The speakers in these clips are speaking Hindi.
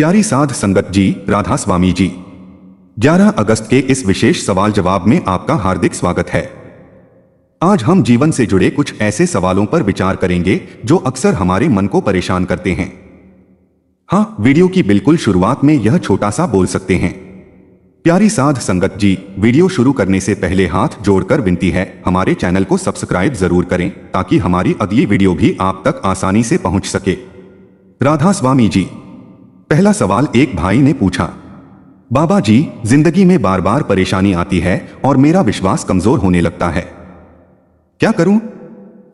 प्यारी साध संगत जी, राधा स्वामी जी, 11 अगस्त के इस विशेष सवाल जवाब में आपका हार्दिक स्वागत है। आज हम जीवन से जुड़े कुछ ऐसे सवालों पर विचार करेंगे जो अक्सर हमारे मन को परेशान करते हैं। हाँ, वीडियो की बिल्कुल शुरुआत में यह छोटा सा बोल सकते हैं। प्यारी साध संगत जी, वीडियो शुरू करने से पहले हाथ जोड़कर विनती है, हमारे चैनल को सब्सक्राइब जरूर करें ताकि हमारी अगली वीडियो भी आप तक आसानी से पहुंच सके। राधा स्वामी जी, पहला सवाल एक भाई ने पूछा, बाबा जी, जिंदगी में बार बार परेशानी आती है और मेरा विश्वास कमजोर होने लगता है, क्या करूं?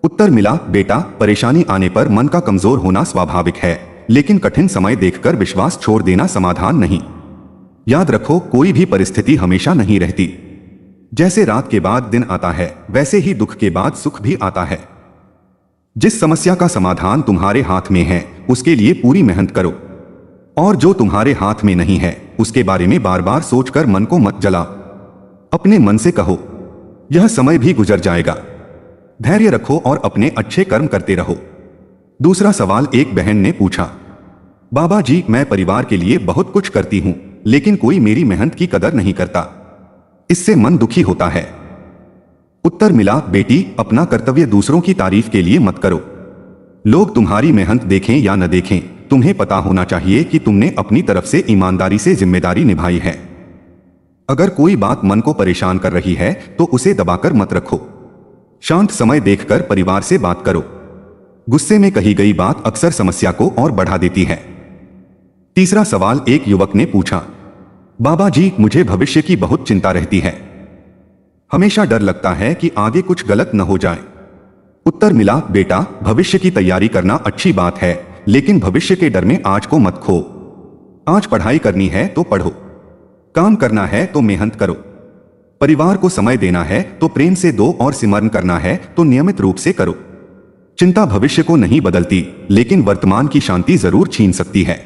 उत्तर मिला, बेटा, परेशानी आने पर मन का कमजोर होना स्वाभाविक है, लेकिन कठिन समय देखकर विश्वास छोड़ देना समाधान नहीं। याद रखो, कोई भी परिस्थिति हमेशा नहीं रहती। जैसे रात के बाद दिन आता है, वैसे ही दुख के बाद सुख भी आता है। जिस समस्या का समाधान तुम्हारे हाथ में है, उसके लिए पूरी मेहनत करो, और जो तुम्हारे हाथ में नहीं है, उसके बारे में बार बार सोचकर मन को मत जला। अपने मन से कहो, यह समय भी गुजर जाएगा। धैर्य रखो और अपने अच्छे कर्म करते रहो। दूसरा सवाल एक बहन ने पूछा, बाबा जी, मैं परिवार के लिए बहुत कुछ करती हूं, लेकिन कोई मेरी मेहनत की कदर नहीं करता, इससे मन दुखी होता है। उत्तर मिला, बेटी, अपना कर्तव्य दूसरों की तारीफ के लिए मत करो। लोग तुम्हारी मेहनत देखें या न देखें, तुम्हें पता होना चाहिए कि तुमने अपनी तरफ से ईमानदारी से जिम्मेदारी निभाई है। अगर कोई बात मन को परेशान कर रही है तो उसे दबाकर मत रखो। शांत समय देखकर परिवार से बात करो। गुस्से में कही गई बात अक्सर समस्या को और बढ़ा देती है। तीसरा सवाल एक युवक ने पूछा, बाबा जी, मुझे भविष्य की बहुत चिंता रहती है। हमेशा डर लगता है कि आगे कुछ गलत न हो जाए। उत्तर मिला, बेटा, भविष्य की तैयारी करना अच्छी बात है, लेकिन भविष्य के डर में आज को मत खो। आज पढ़ाई करनी है तो पढ़ो, काम करना है तो मेहनत करो, परिवार को समय देना है तो प्रेम से दो, और सिमरन करना है तो नियमित रूप से करो। चिंता भविष्य को नहीं बदलती, लेकिन वर्तमान की शांति जरूर छीन सकती है।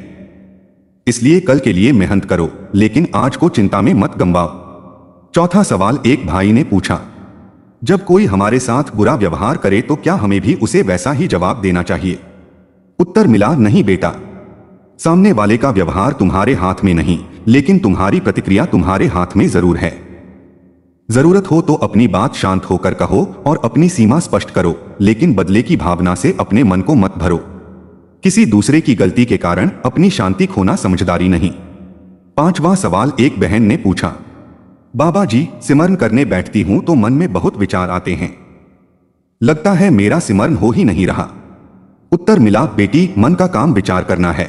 इसलिए कल के लिए मेहनत करो, लेकिन आज को चिंता में मत गंवाओ। चौथा सवाल एक भाई ने पूछा, जब कोई हमारे साथ बुरा व्यवहार करे तो क्या हमें भी उसे वैसा ही जवाब देना चाहिए? उत्तर मिला, नहीं बेटा, सामने वाले का व्यवहार तुम्हारे हाथ में नहीं, लेकिन तुम्हारी प्रतिक्रिया तुम्हारे हाथ में जरूर है। जरूरत हो तो अपनी बात शांत होकर कहो और अपनी सीमा स्पष्ट करो, लेकिन बदले की भावना से अपने मन को मत भरो। किसी दूसरे की गलती के कारण अपनी शांति खोना समझदारी नहीं। पांचवा सवाल एक बहन ने पूछा, बाबा जी, सिमरन करने बैठती हूं तो मन में बहुत विचार आते हैं, लगता है मेरा सिमरन हो ही नहीं रहा। उत्तर मिला, बेटी, मन का काम विचार करना है।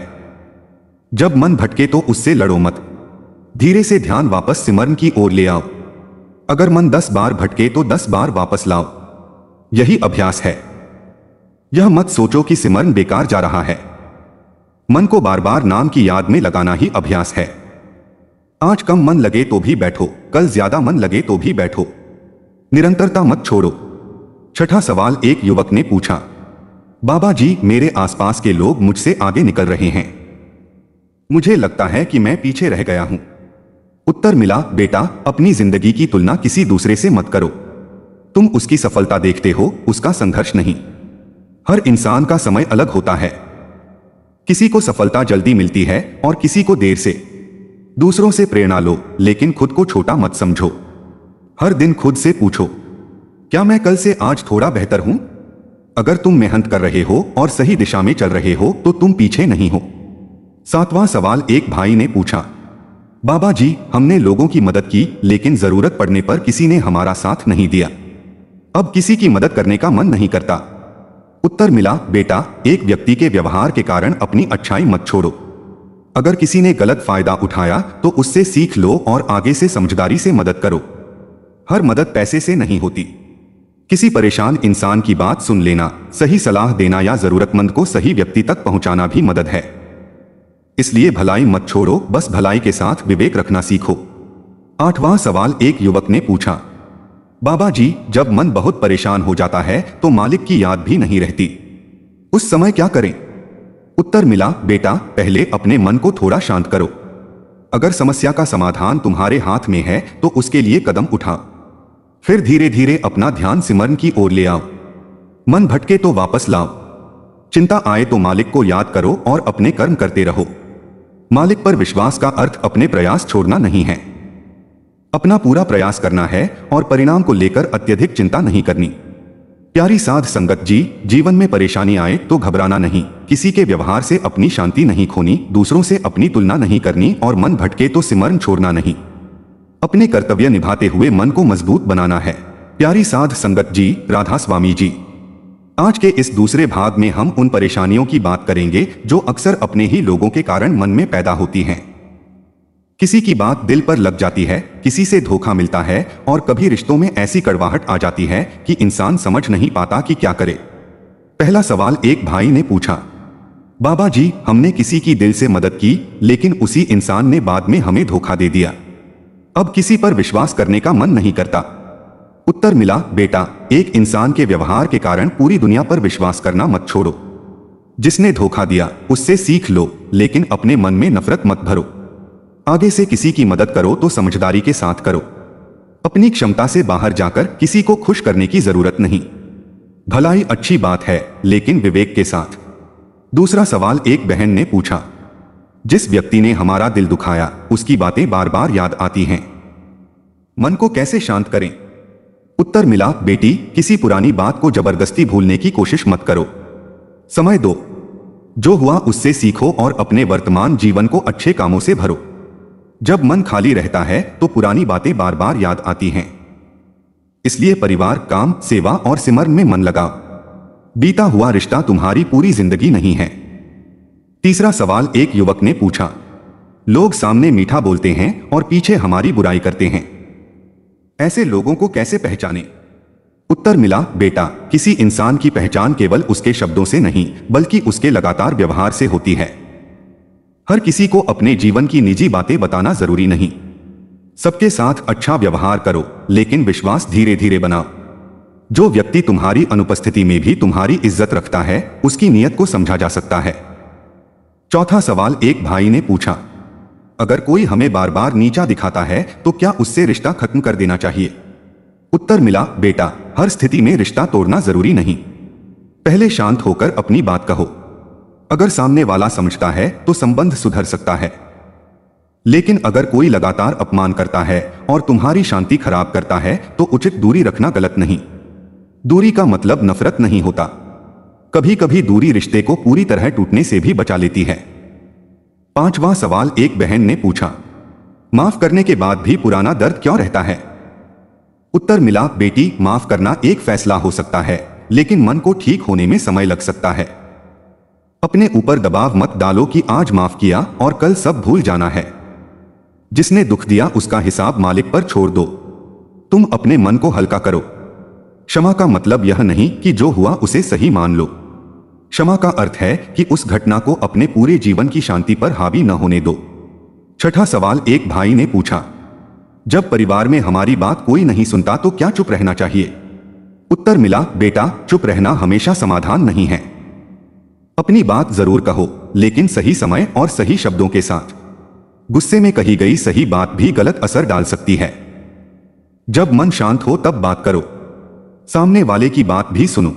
जब मन भटके तो उससे लड़ो मत, धीरे से ध्यान वापस सिमरन की ओर ले आओ। अगर मन 10 बार भटके तो 10 बार वापस लाओ, यही अभ्यास है। यह मत सोचो कि सिमरन बेकार जा रहा है। मन को बार बार नाम की याद में लगाना ही अभ्यास है। आज कम मन लगे तो भी बैठो, कल ज्यादा मन लगे तो भी बैठो, निरंतरता मत छोड़ो। छठा सवाल एक युवक ने पूछा, बाबा जी, मेरे आसपास के लोग मुझसे आगे निकल रहे हैं, मुझे लगता है कि मैं पीछे रह गया हूं। उत्तर मिला, बेटा, अपनी जिंदगी की तुलना किसी दूसरे से मत करो। तुम उसकी सफलता देखते हो, उसका संघर्ष नहीं। हर इंसान का समय अलग होता है। किसी को सफलता जल्दी मिलती है और किसी को देर से। दूसरों से प्रेरणा लो, लेकिन खुद को छोटा मत समझो। हर दिन खुद से पूछो, क्या मैं कल से आज थोड़ा बेहतर हूं? अगर तुम मेहनत कर रहे हो और सही दिशा में चल रहे हो तो तुम पीछे नहीं हो। सातवां सवाल एक भाई ने पूछा, बाबा जी, हमने लोगों की मदद की, लेकिन जरूरत पड़ने पर किसी ने हमारा साथ नहीं दिया। अब किसी की मदद करने का मन नहीं करता। उत्तर मिला, बेटा, एक व्यक्ति के व्यवहार के कारण अपनी अच्छाई मत छोड़ो। अगर किसी ने गलत फायदा उठाया तो उससे सीख लो और आगे से समझदारी से मदद करो। हर मदद पैसे से नहीं होती। किसी परेशान इंसान की बात सुन लेना, सही सलाह देना या जरूरतमंद को सही व्यक्ति तक पहुंचाना भी मदद है। इसलिए भलाई मत छोड़ो, बस भलाई के साथ विवेक रखना सीखो। आठवां सवाल एक युवक ने पूछा, बाबा जी, जब मन बहुत परेशान हो जाता है तो मालिक की याद भी नहीं रहती, उस समय क्या करें? उत्तर मिला, बेटा, पहले अपने मन को थोड़ा शांत करो। अगर समस्या का समाधान तुम्हारे हाथ में है तो उसके लिए कदम उठाओ। फिर धीरे धीरे अपना ध्यान सिमरन की ओर ले आओ। मन भटके तो वापस लाओ। चिंता आए तो मालिक को याद करो और अपने कर्म करते रहो। मालिक पर विश्वास का अर्थ अपने प्रयास छोड़ना नहीं है। अपना पूरा प्रयास करना है और परिणाम को लेकर अत्यधिक चिंता नहीं करनी। प्यारी साध संगत जी, जीवन में परेशानी आए तो घबराना नहीं, किसी के व्यवहार से अपनी शांति नहीं खोनी, दूसरों से अपनी तुलना नहीं करनी और मन भटके तो सिमरन छोड़ना नहीं। अपने कर्तव्य निभाते हुए मन को मजबूत बनाना है। प्यारी साध संगत जी, राधा स्वामी जी, आज के इस दूसरे भाग में हम उन परेशानियों की बात करेंगे जो अक्सर अपने ही लोगों के कारण मन में पैदा होती हैं। किसी की बात दिल पर लग जाती है, किसी से धोखा मिलता है और कभी रिश्तों में ऐसी कड़वाहट आ जाती है कि इंसान समझ नहीं पाता कि क्या करे। पहला सवाल एक भाई ने पूछा, बाबा जी, हमने किसी की दिल से मदद की लेकिन उसी इंसान ने बाद में हमें धोखा दे दिया। अब किसी पर विश्वास करने का मन नहीं करता। उत्तर मिला, बेटा, एक इंसान के व्यवहार के कारण पूरी दुनिया पर विश्वास करना मत छोड़ो। जिसने धोखा दिया उससे सीख लो, लेकिन अपने मन में नफरत मत भरो। आगे से किसी की मदद करो तो समझदारी के साथ करो। अपनी क्षमता से बाहर जाकर किसी को खुश करने की जरूरत नहीं। भलाई अच्छी बात है, लेकिन विवेक के साथ। दूसरा सवाल एक बहन ने पूछा, जिस व्यक्ति ने हमारा दिल दुखाया उसकी बातें बार बार याद आती हैं, मन को कैसे शांत करें? उत्तर मिला, बेटी, किसी पुरानी बात को जबरदस्ती भूलने की कोशिश मत करो। समय दो, जो हुआ उससे सीखो और अपने वर्तमान जीवन को अच्छे कामों से भरो। जब मन खाली रहता है तो पुरानी बातें बार बार याद आती हैं। इसलिए परिवार, काम, सेवा और सिमरन में मन लगाओ। बीता हुआ रिश्ता तुम्हारी पूरी जिंदगी नहीं है। तीसरा सवाल एक युवक ने पूछा, लोग सामने मीठा बोलते हैं और पीछे हमारी बुराई करते हैं, ऐसे लोगों को कैसे पहचानें? उत्तर मिला, बेटा, किसी इंसान की पहचान केवल उसके शब्दों से नहीं बल्कि उसके लगातार व्यवहार से होती है। हर किसी को अपने जीवन की निजी बातें बताना जरूरी नहीं। सबके साथ अच्छा व्यवहार करो, लेकिन विश्वास धीरे धीरे बनाओ। जो व्यक्ति तुम्हारी अनुपस्थिति में भी तुम्हारी इज्जत रखता है उसकी नीयत को समझा जा सकता है। चौथा सवाल एक भाई ने पूछा, अगर कोई हमें बार बार नीचा दिखाता है तो क्या उससे रिश्ता खत्म कर देना चाहिए? उत्तर मिला, बेटा, हर स्थिति में रिश्ता तोड़ना जरूरी नहीं। पहले शांत होकर अपनी बात कहो। अगर सामने वाला समझता है तो संबंध सुधर सकता है, लेकिन अगर कोई लगातार अपमान करता है और तुम्हारी शांति खराब करता है तो उचित दूरी रखना गलत नहीं। दूरी का मतलब नफरत नहीं होता। कभी कभी दूरी रिश्ते को पूरी तरह टूटने से भी बचा लेती है। पांचवा सवाल एक बहन ने पूछा, माफ करने के बाद भी पुराना दर्द क्यों रहता है? उत्तर मिला, बेटी, माफ करना एक फैसला हो सकता है, लेकिन मन को ठीक होने में समय लग सकता है। अपने ऊपर दबाव मत डालो कि आज माफ किया और कल सब भूल जाना है। जिसने दुख दिया उसका हिसाब मालिक पर छोड़ दो। तुम अपने मन को हल्का करो। क्षमा का मतलब यह नहीं कि जो हुआ उसे सही मान लो। क्षमा का अर्थ है कि उस घटना को अपने पूरे जीवन की शांति पर हावी न होने दो। छठा सवाल एक भाई ने पूछा, जब परिवार में हमारी बात कोई नहीं सुनता तो क्या चुप रहना चाहिए? उत्तर मिला, बेटा, चुप रहना हमेशा समाधान नहीं है। अपनी बात जरूर कहो, लेकिन सही समय और सही शब्दों के साथ। गुस्से में कही गई सही बात भी गलत असर डाल सकती है। जब मन शांत हो तब बात करो। सामने वाले की बात भी सुनो।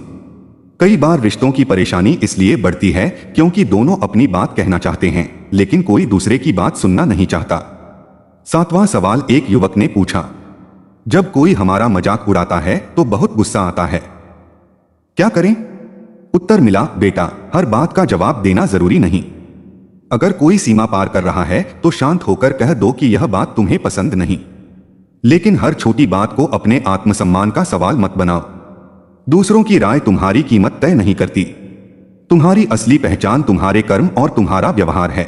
कई बार रिश्तों की परेशानी इसलिए बढ़ती है क्योंकि दोनों अपनी बात कहना चाहते हैं लेकिन कोई दूसरे की बात सुनना नहीं चाहता। सातवां सवाल एक युवक ने पूछा, जब कोई हमारा मजाक उड़ाता है तो बहुत गुस्सा आता है, क्या करें? उत्तर मिला, बेटा, हर बात का जवाब देना जरूरी नहीं। अगर कोई सीमा पार कर रहा है तो शांत होकर कह दो कि यह बात तुम्हें पसंद नहीं, लेकिन हर छोटी बात को अपने आत्मसम्मान का सवाल मत बनाओ। दूसरों की राय तुम्हारी कीमत तय नहीं करती। तुम्हारी असली पहचान तुम्हारे कर्म और तुम्हारा व्यवहार है।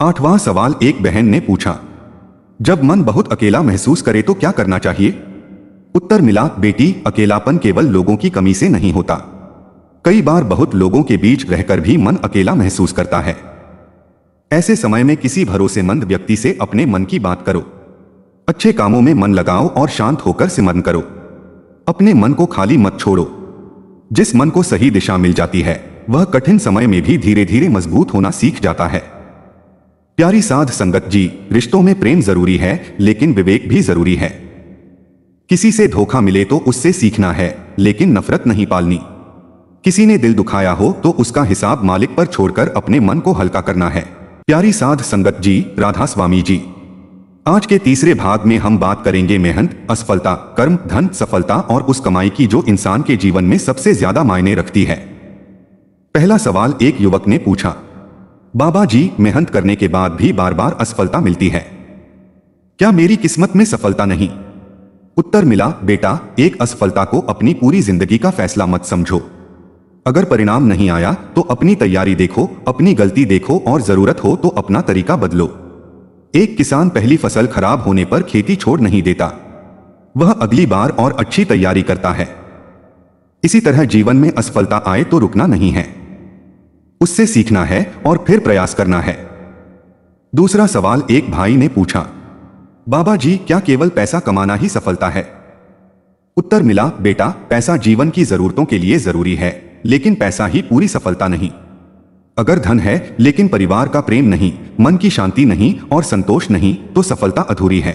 आठवां सवाल एक बहन ने पूछा, जब मन बहुत अकेला महसूस करे तो क्या करना चाहिए? उत्तर मिला, बेटी, अकेलापन केवल लोगों की कमी से नहीं होता। कई बार बहुत लोगों के बीच रहकर भी मन अकेला महसूस करता है। ऐसे समय में किसी भरोसेमंद व्यक्ति से अपने मन की बात करो। अच्छे कामों में मन लगाओ और शांत होकर सिमरन करो। अपने मन को खाली मत छोड़ो। जिस मन को सही दिशा मिल जाती है वह कठिन समय में भी धीरे धीरे मजबूत होना सीख जाता है। प्यारी साध संगत जी, रिश्तों में प्रेम जरूरी है लेकिन विवेक भी जरूरी है। किसी से धोखा मिले तो उससे सीखना है लेकिन नफरत नहीं पालनी। किसी ने दिल दुखाया हो तो उसका हिसाब मालिक पर छोड़कर अपने मन को हल्का करना है। प्यारी साध संगत जी, राधा स्वामी जी, आज के तीसरे भाग में हम बात करेंगे मेहनत, असफलता, कर्म, धन, सफलता और उस कमाई की जो इंसान के जीवन में सबसे ज्यादा मायने रखती है। पहला सवाल एक युवक ने पूछा, बाबा जी, मेहनत करने के बाद भी बार बार असफलता मिलती है, क्या मेरी किस्मत में सफलता नहीं? उत्तर मिला, बेटा, एक असफलता को अपनी पूरी जिंदगी का फैसला मत समझो। अगर परिणाम नहीं आया तो अपनी तैयारी देखो, अपनी गलती देखो और जरूरत हो तो अपना तरीका बदलो। एक किसान पहली फसल खराब होने पर खेती छोड़ नहीं देता, वह अगली बार और अच्छी तैयारी करता है। इसी तरह जीवन में असफलता आए तो रुकना नहीं है, उससे सीखना है और फिर प्रयास करना है। दूसरा सवाल एक भाई ने पूछा, बाबा जी, क्या केवल पैसा कमाना ही सफलता है? उत्तर मिला, बेटा, पैसा जीवन की जरूरतों के लिए जरूरी है, लेकिन पैसा ही पूरी सफलता नहीं। अगर धन है लेकिन परिवार का प्रेम नहीं, मन की शांति नहीं और संतोष नहीं तो सफलता अधूरी है।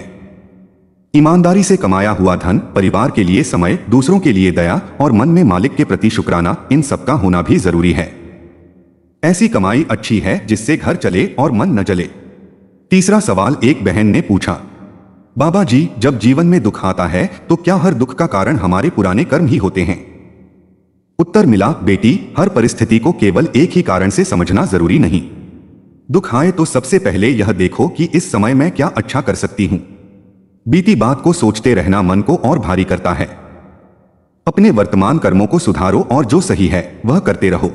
ईमानदारी से कमाया हुआ धन, परिवार के लिए समय, दूसरों के लिए दया और मन में मालिक के प्रति शुक्राना, इन सबका होना भी जरूरी है। ऐसी कमाई अच्छी है जिससे घर चले और मन न जले। तीसरा सवाल एक बहन ने पूछा, बाबा जी, जब जीवन में दुख आता है तो क्या हर दुख का कारण हमारे पुराने कर्म ही होते हैं? उत्तर मिला, बेटी, हर परिस्थिति को केवल एक ही कारण से समझना जरूरी नहीं। दुख आए तो सबसे पहले यह देखो कि इस समय मैं क्या अच्छा कर सकती हूं। बीती बात को सोचते रहना मन को और भारी करता है। अपने वर्तमान कर्मों को सुधारो और जो सही है वह करते रहो।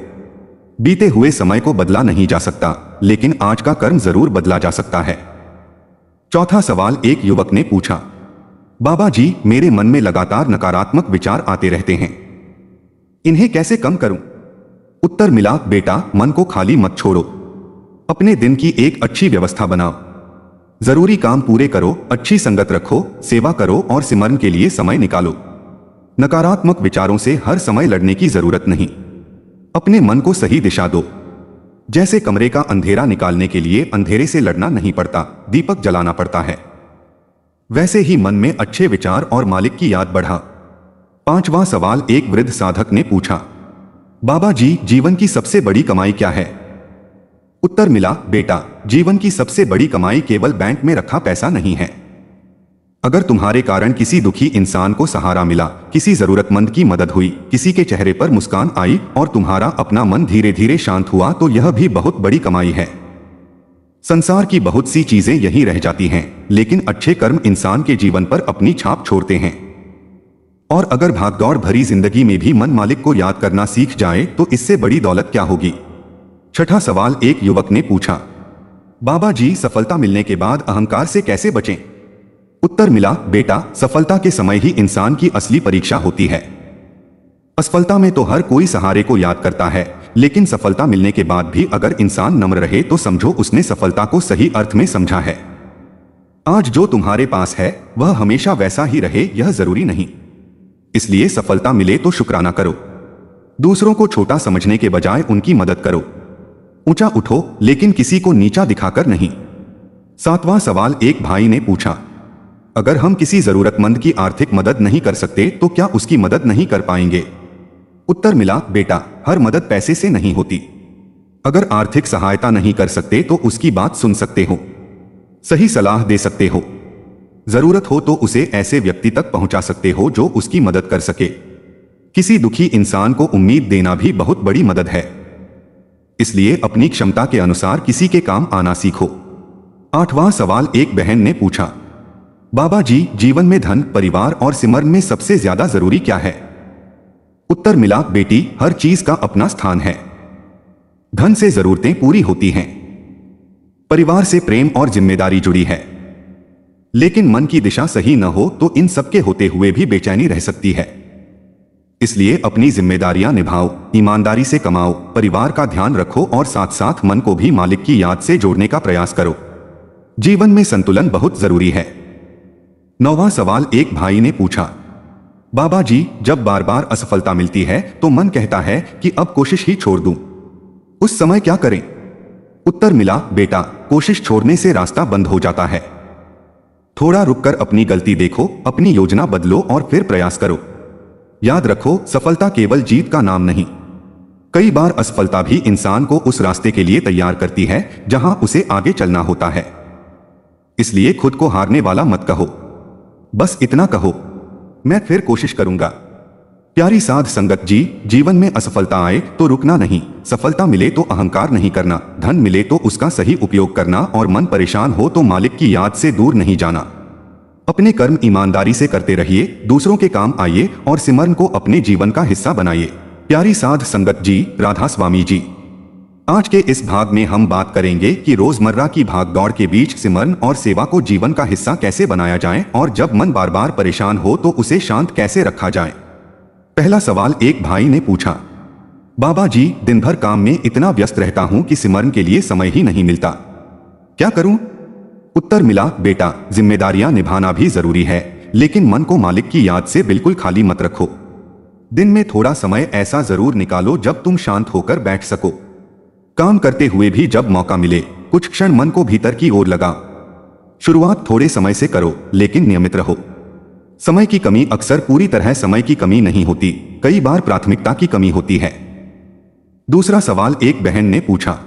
बीते हुए समय को बदला नहीं जा सकता, लेकिन आज का कर्म जरूर बदला जा सकता है। चौथा सवाल एक युवक ने पूछा, बाबा जी, मेरे मन में लगातार नकारात्मक विचार आते रहते हैं, इन्हें कैसे कम करूं? उत्तर मिला, बेटा, मन को खाली मत छोड़ो, अपने दिन की एक अच्छी व्यवस्था बनाओ। जरूरी काम पूरे करो, अच्छी संगत रखो, सेवा करो और सिमरन के लिए समय निकालो। नकारात्मक विचारों से हर समय लड़ने की जरूरत नहीं, अपने मन को सही दिशा दो। जैसे कमरे का अंधेरा निकालने के लिए अंधेरे से लड़ना नहीं पड़ता, दीपक जलाना पड़ता है, वैसे ही मन में अच्छे विचार और मालिक की याद बढ़ा। पांचवा सवाल एक वृद्ध साधक ने पूछा, बाबा जी, जीवन की सबसे बड़ी कमाई क्या है? उत्तर मिला, बेटा, जीवन की सबसे बड़ी कमाई केवल बैंक में रखा पैसा नहीं है। अगर तुम्हारे कारण किसी दुखी इंसान को सहारा मिला, किसी जरूरतमंद की मदद हुई, किसी के चेहरे पर मुस्कान आई और तुम्हारा अपना मन धीरे धीरे शांत हुआ तो यह भी बहुत बड़ी कमाई है। संसार की बहुत सी चीजें यहीं रह जाती हैं, लेकिन अच्छे कर्म इंसान के जीवन पर अपनी छाप छोड़ते हैं। और अगर भागदौड़ भरी जिंदगी में भी मन मालिक को याद करना सीख जाए तो इससे बड़ी दौलत क्या होगी? छठा सवाल एक युवक ने पूछा, बाबा जी, सफलता मिलने के बाद अहंकार से कैसे बचें? उत्तर मिला, बेटा, सफलता के समय ही इंसान की असली परीक्षा होती है। असफलता में तो हर कोई सहारे को याद करता है, लेकिन सफलता मिलने के बाद भी अगर इंसान नम्र रहे तो समझो उसने सफलता को सही अर्थ में समझा है। आज जो तुम्हारे पास है वह हमेशा वैसा ही रहे यह जरूरी नहीं, इसलिए सफलता मिले तो शुक्राना करो। दूसरों को छोटा समझने के बजाय उनकी मदद करो। ऊंचा उठो लेकिन किसी को नीचा दिखाकर नहीं। सातवां सवाल एक भाई ने पूछा, अगर हम किसी जरूरतमंद की आर्थिक मदद नहीं कर सकते तो क्या उसकी मदद नहीं कर पाएंगे? उत्तर मिला, बेटा, हर मदद पैसे से नहीं होती। अगर आर्थिक सहायता नहीं कर सकते तो उसकी बात सुन सकते हो, सही सलाह दे सकते हो, जरूरत हो तो उसे ऐसे व्यक्ति तक पहुंचा सकते हो जो उसकी मदद कर सके। किसी दुखी इंसान को उम्मीद देना भी बहुत बड़ी मदद है, इसलिए अपनी क्षमता के अनुसार किसी के काम आना सीखो। आठवां सवाल एक बहन ने पूछा, बाबा जी, जीवन में धन, परिवार और सिमरन में सबसे ज्यादा जरूरी क्या है? उत्तर मिला, बेटी, हर चीज का अपना स्थान है। धन से जरूरतें पूरी होती हैं, परिवार से प्रेम और जिम्मेदारी जुड़ी है, लेकिन मन की दिशा सही न हो तो इन सबके होते हुए भी बेचैनी रह सकती है। इसलिए अपनी जिम्मेदारियां निभाओ, ईमानदारी से कमाओ, परिवार का ध्यान रखो और साथ साथ मन को भी मालिक की याद से जोड़ने का प्रयास करो। जीवन में संतुलन बहुत जरूरी है। नौवां सवाल एक भाई ने पूछा, बाबा जी, जब बार बार असफलता मिलती है तो मन कहता है कि अब कोशिश ही छोड़ दूं, उस समय क्या करें? उत्तर मिला, बेटा, कोशिश छोड़ने से रास्ता बंद हो जाता है। थोड़ा रुककर अपनी गलती देखो, अपनी योजना बदलो और फिर प्रयास करो। याद रखो, सफलता केवल जीत का नाम नहीं, कई बार असफलता भी इंसान को उस रास्ते के लिए तैयार करती है जहां उसे आगे चलना होता है। इसलिए खुद को हारने वाला मत कहो, बस इतना कहो, मैं फिर कोशिश करूंगा। प्यारी साध संगत जी, जीवन में असफलता आए तो रुकना नहीं, सफलता मिले तो अहंकार नहीं करना, धन मिले तो उसका सही उपयोग करना और मन परेशान हो तो मालिक की याद से दूर नहीं जाना। अपने कर्म ईमानदारी से करते रहिए, दूसरों के काम आइए और सिमरन को अपने जीवन का हिस्सा बनाइए। प्यारी साध संगत जी, राधा स्वामी जी, आज के इस भाग में हम बात करेंगे कि रोजमर्रा की भागदौड़ के बीच सिमरन और सेवा को जीवन का हिस्सा कैसे बनाया जाए और जब मन बार बार परेशान हो तो उसे शांत कैसे रखा जाए। पहला सवाल एक भाई ने पूछा, बाबा जी, दिन भर काम में इतना व्यस्त रहता हूं कि सिमरन के लिए समय ही नहीं मिलता, क्या करूं? उत्तर मिला, बेटा, जिम्मेदारियां निभाना भी जरूरी है, लेकिन मन को मालिक की याद से बिल्कुल खाली मत रखो। दिन में थोड़ा समय ऐसा जरूर निकालो जब तुम शांत होकर बैठ सको। काम करते हुए भी जब मौका मिले कुछ क्षण मन को भीतर की ओर लगाओ। शुरुआत थोड़े समय से करो, लेकिन नियमित रहो। समय की कमी अक्सर पूरी तरह समय की कमी नहीं होती, कई बार प्राथमिकता की कमी होती है। दूसरा सवाल एक बहन ने पूछा,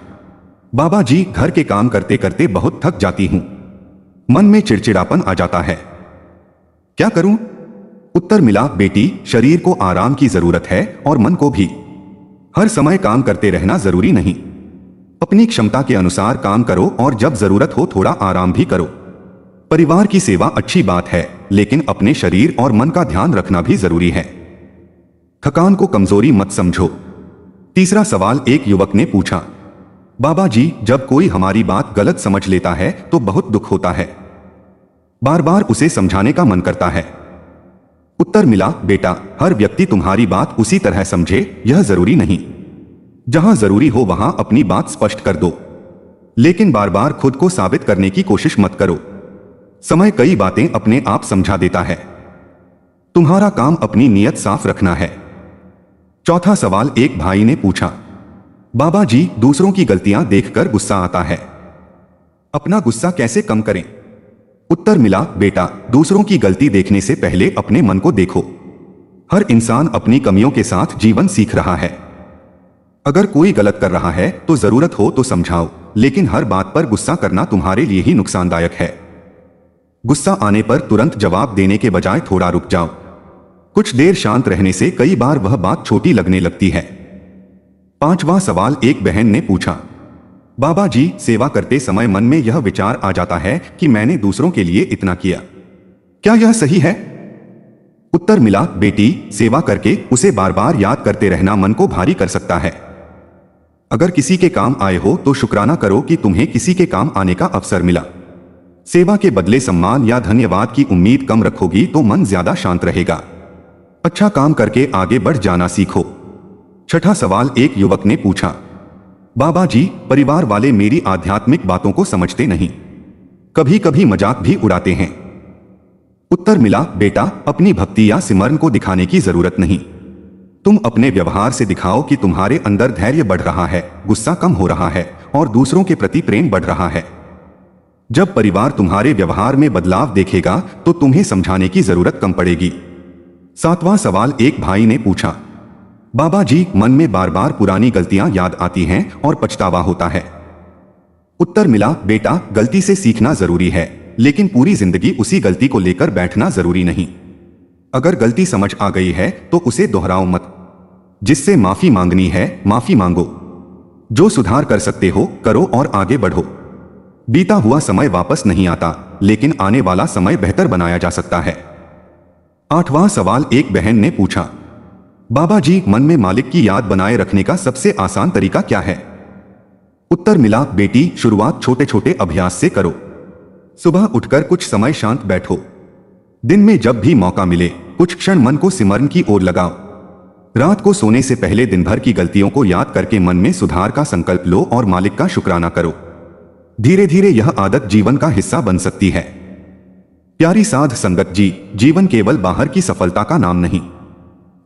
बाबा जी, घर के काम करते करते बहुत थक जाती हूं, मन में चिड़चिड़ापन आ जाता है, क्या करूं? उत्तर मिला, बेटी, शरीर को आराम की जरूरत है और मन को भी। हर समय काम करते रहना जरूरी नहीं, अपनी क्षमता के अनुसार काम करो और जब जरूरत हो थोड़ा आराम भी करो। परिवार की सेवा अच्छी बात है, लेकिन अपने शरीर और मन का ध्यान रखना भी जरूरी है। थकान को कमजोरी मत समझो। तीसरा सवाल एक युवक ने पूछा, बाबा जी, जब कोई हमारी बात गलत समझ लेता है तो बहुत दुख होता है, बार बार उसे समझाने का मन करता है। उत्तर मिला, बेटा, हर व्यक्ति तुम्हारी बात उसी तरह समझे यह जरूरी नहीं। जहां जरूरी हो वहां अपनी बात स्पष्ट कर दो, लेकिन बार बार खुद को साबित करने की कोशिश मत करो। समय कई बातें अपने आप समझा देता है, तुम्हारा काम अपनी नीयत साफ रखना है। चौथा सवाल एक भाई ने पूछा, बाबा जी, दूसरों की गलतियां देखकर गुस्सा आता है, अपना गुस्सा कैसे कम करें? उत्तर मिला, बेटा, दूसरों की गलती देखने से पहले अपने मन को देखो। हर इंसान अपनी कमियों के साथ जीवन सीख रहा है। अगर कोई गलत कर रहा है तो जरूरत हो तो समझाओ, लेकिन हर बात पर गुस्सा करना तुम्हारे लिए ही नुकसानदायक है। गुस्सा आने पर तुरंत जवाब देने के बजाय थोड़ा रुक जाओ। कुछ देर शांत रहने से कई बार वह बात छोटी लगने लगती है। पांचवा सवाल एक बहन ने पूछा, बाबा जी, सेवा करते समय मन में यह विचार आ जाता है कि मैंने दूसरों के लिए इतना किया, क्या यह सही है? उत्तर मिला, बेटी, सेवा करके उसे बार बार याद करते रहना मन को भारी कर सकता है। अगर किसी के काम आए हो तो शुक्राना करो कि तुम्हें किसी के काम आने का अवसर मिला। सेवा के बदले सम्मान या धन्यवाद की उम्मीद कम रखोगी तो मन ज्यादा शांत रहेगा। अच्छा काम करके आगे बढ़ जाना सीखो। छठा सवाल एक युवक ने पूछा, बाबा जी, परिवार वाले मेरी आध्यात्मिक बातों को समझते नहीं, कभी कभी मजाक भी उड़ाते हैं। उत्तर मिला, बेटा, अपनी भक्ति या सिमरन को दिखाने की जरूरत नहीं। तुम अपने व्यवहार से दिखाओ कि तुम्हारे अंदर धैर्य बढ़ रहा है, गुस्सा कम हो रहा है और दूसरों के प्रति प्रेम बढ़ रहा है। जब परिवार तुम्हारे व्यवहार में बदलाव देखेगा तो तुम्हें समझाने की जरूरत कम पड़ेगी। सातवां सवाल एक भाई ने पूछा, बाबा जी, मन में बार बार पुरानी गलतियां याद आती हैं और पछतावा होता है। उत्तर मिला, बेटा, गलती से सीखना जरूरी है, लेकिन पूरी जिंदगी उसी गलती को लेकर बैठना जरूरी नहीं। अगर गलती समझ आ गई है तो उसे दोहराओ मत। जिससे माफी मांगनी है माफी मांगो, जो सुधार कर सकते हो करो और आगे बढ़ो। बीता हुआ समय वापस नहीं आता, लेकिन आने वाला समय बेहतर बनाया जा सकता है। आठवां सवाल एक बहन ने पूछा, बाबा जी, मन में मालिक की याद बनाए रखने का सबसे आसान तरीका क्या है? उत्तर मिला, बेटी, शुरुआत छोटे छोटे अभ्यास से करो। सुबह उठकर कुछ समय शांत बैठो। दिन में जब भी मौका मिले कुछ क्षण मन को सिमरन की ओर लगाओ। रात को सोने से पहले दिन भर की गलतियों को याद करके मन में सुधार का संकल्प लो और मालिक का शुक्राना करो। धीरे धीरे यह आदत जीवन का हिस्सा बन सकती है। प्यारी साध संगत जी, जीवन केवल बाहर की सफलता का नाम नहीं।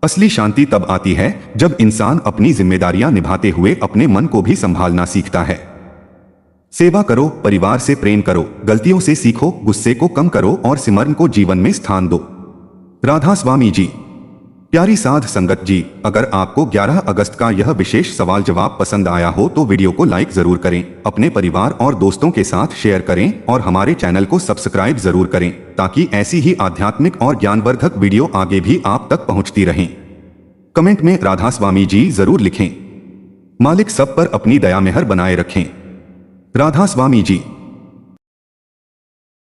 असली शांति तब आती है जब इंसान अपनी जिम्मेदारियां निभाते हुए अपने मन को भी संभालना सीखता है। सेवा करो, परिवार से प्रेम करो, गलतियों से सीखो, गुस्से को कम करो और सिमरन को जीवन में स्थान दो। राधा स्वामी जी। प्यारी साध संगत जी, अगर आपको 11 अगस्त का यह विशेष सवाल जवाब पसंद आया हो तो वीडियो को लाइक जरूर करें, अपने परिवार और दोस्तों के साथ शेयर करें और हमारे चैनल को सब्सक्राइब जरूर करें ताकि ऐसी ही आध्यात्मिक और ज्ञानवर्धक वीडियो आगे भी आप तक पहुंचती रहें। कमेंट में राधा स्वामी जी जरूर लिखें। मालिक सब पर अपनी दया मेहर बनाए रखें। राधा स्वामी जी।